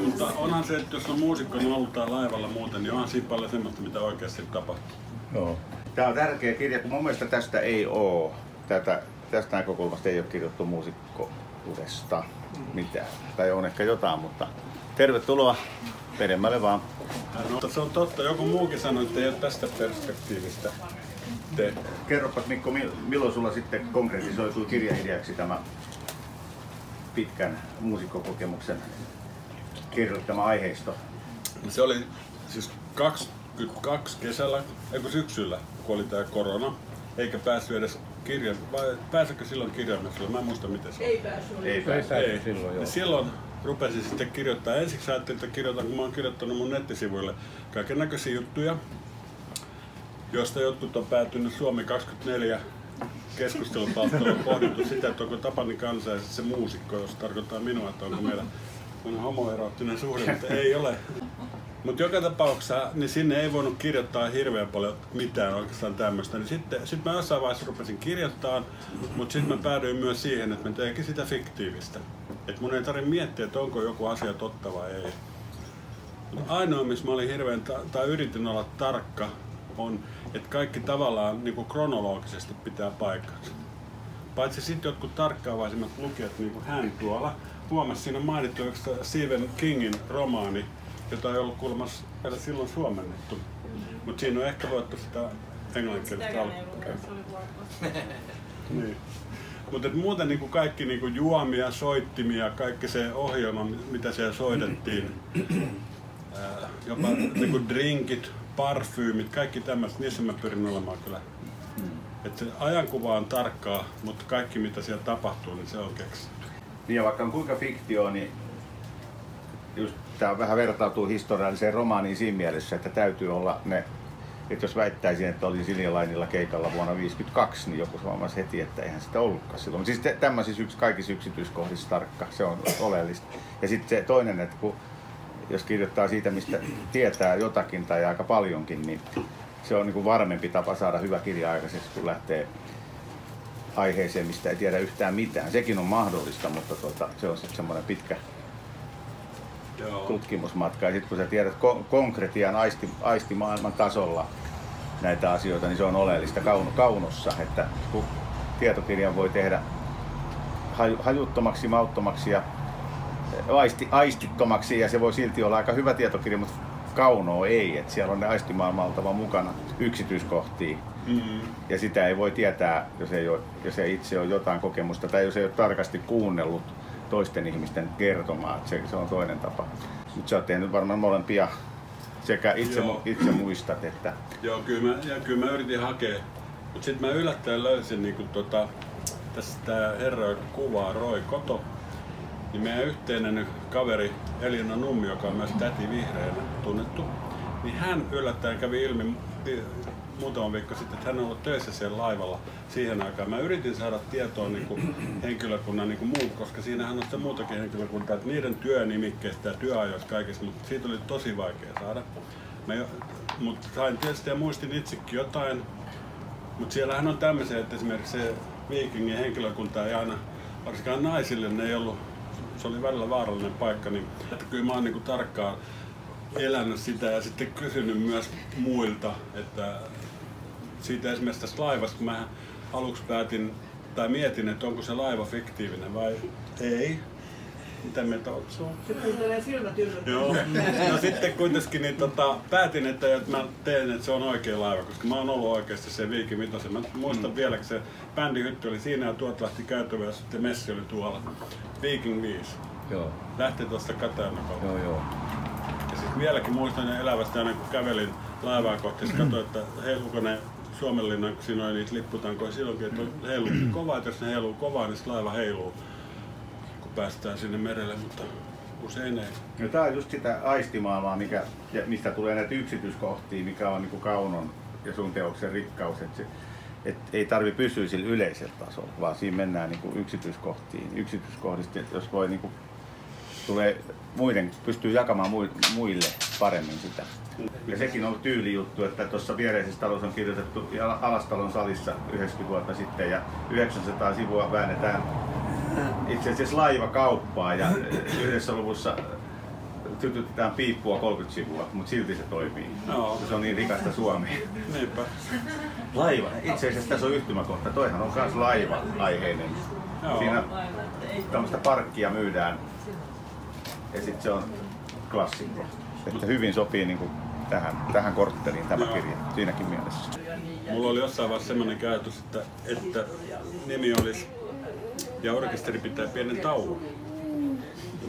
mutta onhan se, että jos on muusikko ollut laivalla muuten, niin onhan siinä paljon semmoista, mitä oikeasti tapahtuu. Joo. Tämä on tärkeä kirja, kun mun mielestä tästä ei ole, tästä näkökulmasta ei ole kirjoittu muusikkoudesta mitään. Tai on ehkä jotain, mutta tervetuloa pidemmälle vaan. No, se on totta, joku muukin sanoi, että ei ole tästä perspektiivistä. Kerropas Mikko, milloin sulla sitten konkretisoitui kirjaideaksi tämä pitkän muusikkokokemuksen kirjoittama aiheisto? Se oli siis 22 kesällä, syksyllä, kun oli tää korona, eikä päässyt edes vai pääsikö silloin kirjaimessuille? Mä en muista miten se oli. Ei päässyt silloin, joo. Silloin rupesin sitten kirjoittaa. Ensiksi ajattelin, että kirjoitan, kun mä oon kirjoittanut mun nettisivuille kaikennäköisiä juttuja, joista jotkut on päätynyt Suomi 24 keskustelupalstalla pohdittu sitä, että onko Tapani Kansa ja se muusikko, jos tarkoittaa minua, että onko meillä homoeroottinen suhde, mutta ei ole. Mutta joka tapauksessa niin sinne ei voinut kirjoittaa hirveän paljon mitään oikeastaan tämmöistä. Niin sitten mä jossain vaiheessa rupesin kirjoittamaan, mutta sitten mä päädyin myös siihen, että mä teinkin sitä fiktiivistä. Että mun ei tarvitse miettiä, että onko joku asia totta vai ei. Mutta ainoa, missä mä olin tai yritin olla tarkka, on, että kaikki tavallaan niin kuin kronologisesti pitää paikkansa. Paitsi sitten jotkut tarkkaavaisimmat lukijat, niin kuin hän tuolla, huomasi siinä mainittu Stephen Kingin romaani, jota ei ollut kuulemassa vielä silloin suomennettu. Mutta siinä on ehkä luettu sitä englanninkielistä alkuperäistä. Niin. Mutta muuten niinku kaikki niinku juomia, soittimia, kaikki se ohjelma, mitä siellä soitettiin, jopa niinku drinkit, parfyymit, kaikki tämmöiset, niissä mä pyrin olemaan kyllä. Et se ajankuva on tarkkaa, mutta kaikki mitä siellä tapahtuu, niin se on keksitty. Niin ja vaikka on kuinka fiktio, niin just tämä vähän vertautuu historialliseen romaaniin siinä mielessä, että täytyy olla ne, että jos väittäisin, että oli Silja Lainilla keikalla vuonna 1952, niin joku huomasi heti, että eihän sitä ollutkaan silloin. Mutta siis tämmöisissä kaikissa yksityiskohdissa tarkka, se on oleellista. Ja sitten se toinen, että jos kirjoittaa siitä, mistä tietää jotakin tai aika paljonkin, niin se on niin kuin varmempi tapa saada hyvä kirja aikaiseksi, kun lähtee aiheeseen, mistä ei tiedä yhtään mitään. Sekin on mahdollista, mutta se on sitten semmoinen pitkä tutkimusmatka. Ja sitten kun sä tiedät konkretian aistimaailman tasolla näitä asioita, niin se on oleellista kaunossa, että kun tietokirjan voi tehdä hajuttomaksi, mauttomaksi ja aistittomaksi, ja se voi silti olla aika hyvä tietokirja, mutta kaunoa ei, että siellä on ne aistimaailman oltava mukana yksityiskohtia. Ja sitä ei voi tietää, jos ei itse ole jotain kokemusta tai jos ei ole tarkasti kuunnellut toisten ihmisten kertomaa. Se on toinen tapa. Mutta sä oot tehnyt varmaan molempia sekä itse muistat, että... Joo, kyllä mä yritin hakea. Mutta sitten mä yllättäen löysin niin tästä herra, joka kuvaa Roy Koto, niin meidän yhteinen kaveri Elina Nummi, joka on myös Täti Vihreänä tunnettu, niin hän yllättäen kävi ilmi muutama viikko sitten, että hän on ollut töissä siellä laivalla siihen aikaan. Mä yritin saada tietoa henkilökunnan muut, koska siinähän on sitä muutakin henkilökuntaa, että niiden työnimikkeistä ja työajoista kaikista, mutta siitä oli tosi vaikea saada. Mutta sain tietysti ja muistin itsekin jotain, mutta siellähän on tämmöisiä, että esimerkiksi se Vikingin henkilökunta ei aina, varsinkaan naisille, ne ei ollut, se oli välillä vaarallinen paikka, niin että kyllä mä oon tarkkaan elänyt sitä ja sitten kysynyt myös muilta, että siitä esimerkiksi tästä laivasta, kun mä aluksi mietin, että onko se laiva fiktiivinen vai ei. Mitä mieltä oot? Se kuuntelee silmät ylös. Joo. No sitten kuitenkin niin, päätin, että mä teen, että se on oikea laiva, koska mä oon ollut oikeasti se Viikin Vitosen. Mä muistan vielä, kun se bändihytti oli siinä ja tuot lähti käytävä ja sitten messi oli tuolla. Viking 5. Joo. Lähti tuosta Katajana kautta. Joo. Ja sitten vieläkin muistan elävästä aina kun kävelin laivaa kohti, katsoin, että heiluuko ne Suomenlinnan, kun siinä oli niitä lipputankoja silloinkin, että heiluu kovaa, että jos ne heiluu kovaa, niin laiva heiluu, kun päästään sinne merelle, mutta usein ei. No, tämä on just sitä aistimaailmaa, mistä tulee näitä yksityiskohtia, mikä on niin kaunon ja sun teoksen rikkaus. Ei tarvitse pysyä sillä yleisellä tasolla, vaan siinä mennään niin yksityiskohtiin. Yksityiskohdista, jos voi pystyy jakamaan muille paremmin sitä. Ja sekin on tyylijuttu, että tuossa viereisessä talossa on kirjoitettu Alastalon salissa 90 vuotta sitten ja 900 sivua väännetään itse asiassa laivakauppaa ja yhdessä luvussa sytytetään piippua 30 sivua, mutta silti se toimii. Joo. Se on niin rikasta Suomea. Niinpä. Laiva. Itse asiassa tässä on yhtymäkohta. Toihan on myös laiva-aiheinen. Joo. Siinä tämmöistä parkkia myydään ja sitten se on klassikko. Että hyvin sopii niin kuin tähän kortteliin tämä kirja siinäkin mielessä. Mulla oli jossain vaiheessa semmoinen käytös, että nimi olisi ja orkesteri pitää pienen tauon.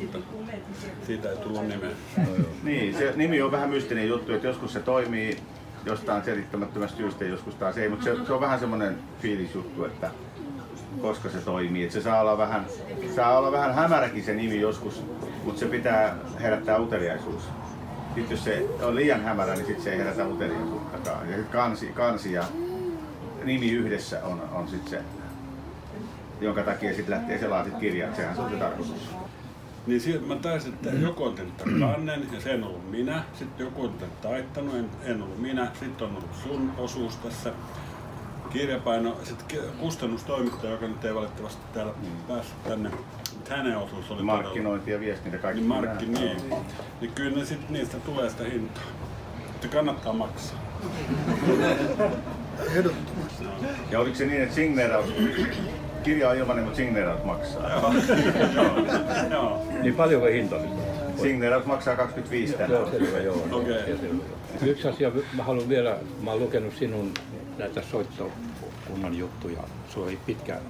Mutta siitä ei tullut nimeä. Niin, se nimi on vähän mystinen juttu, että joskus se toimii jostain selittämättömästä syystä, joskus taas ei, mutta se on vähän semmoinen fiilisjuttu, että koska se toimii. Että se saa olla vähän hämäräkin se nimi joskus, mutta se pitää herättää uteliaisuus. Sitten jos se on liian hämärä, niin sitten se ei herätä uteliaisuuttakaan. Ja kansi ja nimi yhdessä on sitten se, jonka takia sitten lähtee selaamaan kirjaa. Sehän se on se tarkoitus. Niin mä taisin, että joku on tehnyt kannen ja se en ollut minä. Sitten joku on taittanut, en ollut minä. Sitten on ollut sun osuus tässä. Kirjapaino, sitten kustannustoimittaja, joka nyt ei valitettavasti täällä päässyt tänne. Hänen osuus oli markkinointi ja viestintä kaikki. Niin kyllä ne sit niistä tulee sitä hintaa. Että kannattaa maksaa. Ehdottomasti. Ja oliko se niin, että signeeraus, kirja on ilmainen, mutta signeeraus maksaa? Joo. Niin paljonko hinta nyt on? Signeeraus maksaa 25 tänään. Joo, selvä, joo. Okei. Yksi asia, mä haluan vielä, mä oon lukenut sinun näitä soittokunnan juttuja, se oli pitkään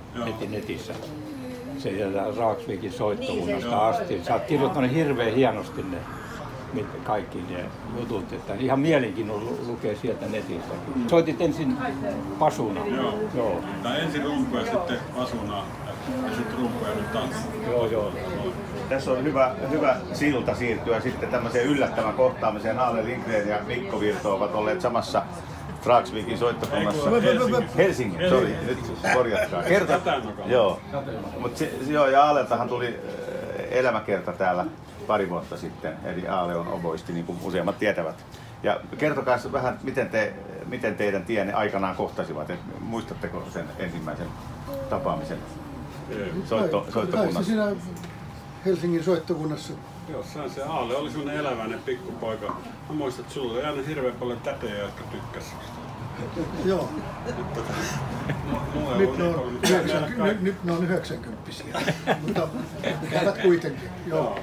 netissä. Se jätetään Raaksvikin soittokunnasta asti. Sä oot kirjoittanut hirveän hienosti ne kaikki ne jutut, että ihan mielenkiinnolla lukee sieltä netistä. Soitit ensin pasuna. Joo. Tai ensin rumpu ja sitten pasuna ja sitten rumpu ja nyt tanssi. Joo. Tässä on hyvä silta siirtyä sitten tämmöiseen yllättävän kohtaamiseen. Aale Lindgren ja Mikko Virto ovat olleet samassa Raaksvikin soittokunnassa. Helsingin, sori, nyt korjatkaa. Joo. Ja Aaleltahan tuli elämäkerta täällä pari vuotta sitten, eli Aale on oboisti, niin kuin useimmat tietävät. Ja kertokaa vähän, miten teidän tienne aikanaan kohtasivat, muistatteko sen ensimmäisen tapaamisen soittokunnassa? Siinä Helsingin soittokunnassa. Jossain se Aale oli semmoinen eläväinen pikkupoika. Mä muistan, että sulla oli aina hirveän paljon tätejä, jotka tykkäs susta. Joo. Nyt ne on 90-vuotiaita, mutta käyvät kuitenkin. Joo.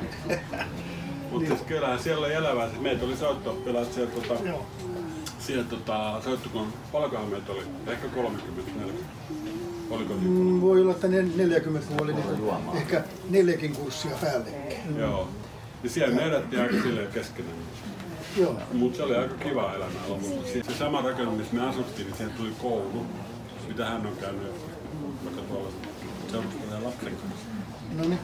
Mutta siis kyllähän siellä oli elävää. Meitä oli soitto-oppilaat siellä soittokunnan, paljonkohan meitä oli? Ehkä 30-40. Oliko niin? Voi olla, että 40 oli ehkä 4 kurssia päällekkäin. Joo. Ja siellä me edettiin aika silleen keskenään. Joo. Mutta se oli aika kiva elämää lopulta. Se sama rakennus, missä me asuttiin, niin siihen tuli koulu. Mitä hän on käynyt vaikka tuolla seuraavaksi lapsen kanssa. No niin.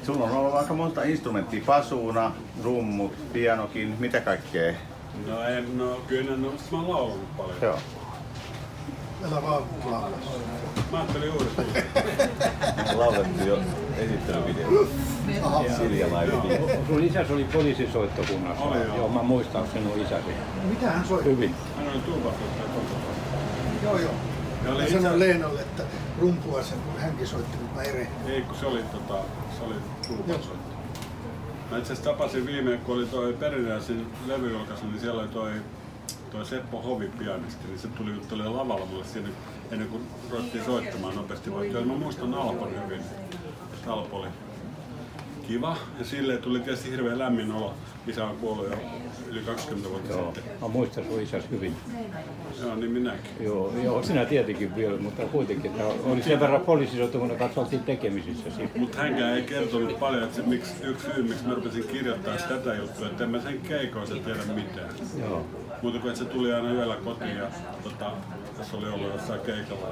Sulla on ollut aika monta instrumenttia, pasuuna, rummut, pianokin, mitä kaikkea? Kyllä mä oon laulanut paljon. Joo. Älä vaan laulaa. Mä ajattelin uudestaan. Laulettu jo esittelyvideo. Silja laitettiin. Sun isäsi oli poliisisoittokunnassa. Joo, mä muistan sinun isäsi. Mitä hän soitti? Hyvin. Hän oli tuubasoittaja koko. Joo. Mä sanoin Leenalle, että rumpua sen, kun hänkin soitti, mutta mä erehdin. Ei, kun se oli tuubasoittaja. Mä itse asiassa tapasin viime, kun oli toi Perinäisen levyjulkaisu, niin siellä oli toi Seppo Hovi pianisti, niin se tuli juttelemaan lavalla mulle siinä ennen kuin ruvettiin soittamaan nopeasti. Mä muistan Alpon hyvin, että Alpo oli kiva ja silleen tuli tietysti hirveän lämmin olo. Isä on kuollut jo yli 20 vuotta sitten. Mä muistan sun isäsi hyvin. Joo, niin minäkin. Joo, sinä tietenkin vielä, mutta kuitenkin. Oli sen verran poliisisoittokunnan kanssa oltiin tekemisissä siitä. Mutta hänkään ei kertonut paljon, että yksi syy, miksi mä rupesin kirjoittaa tätä juttua, että en mä sen keikoissa tiedä mitään. Joo. Mutta kun se tuli aina yöllä kotiin ja tässä oli ollut jossain keikalla.